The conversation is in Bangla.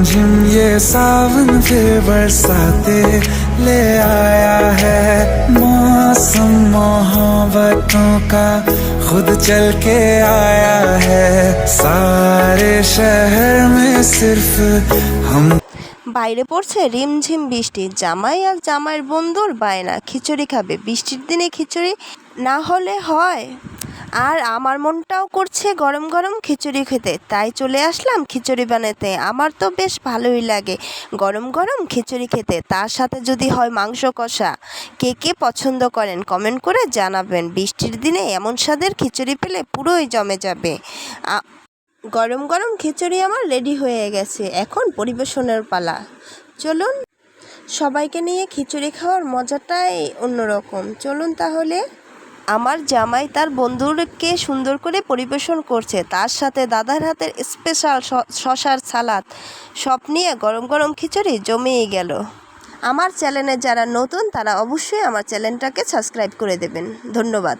रिमझिम ये सावन फिर बरसाते ले आया है। मौसम मोहब्बतों का खुद चल के आया है। सारे शहर में सिर्फ हम। বাইরে পড়ছে রিমঝিম বৃষ্টি, জামাই আর জামাইয়ের বন্ধুর বায়না খিচুড়ি খাবে। বৃষ্টির দিনে খিচুড়ি না হলে হয়? আর আমার মনটাও করছে গরম গরম খিচুড়ি খেতে, তাই চলে আসলাম খিচুড়ি বানাতে। আমার তো বেশ ভালোই লাগে গরম গরম খিচুড়ি খেতে, তার সাথে যদি হয় মাংস কষা। কে কে পছন্দ করেন কমেন্ট করে জানাবেন। বৃষ্টির দিনে এমন স্বাদের খিচুড়ি পেলে পুরোই জমে যাবে। গরম গরম খিচুড়ি আমার রেডি হয়ে গেছে, এখন পরিবেশনের পালা। চলুন, সবাইকে নিয়ে খিচুড়ি খাওয়ার মজাটাই অন্যরকম। চলুন তাহলে। আমার জামাই তার বন্ধুকে সুন্দর করে পরিবেশন করছে, তার সাথে দাদার হাতের স্পেশাল শশার সালাদ, সব নিয়ে গরম গরম খিচুড়ি জমেই গেল। আমার চ্যানেলে যারা নতুন তারা অবশ্যই আমার চ্যানেলটাকে সাবস্ক্রাইব করে দেবেন। ধন্যবাদ।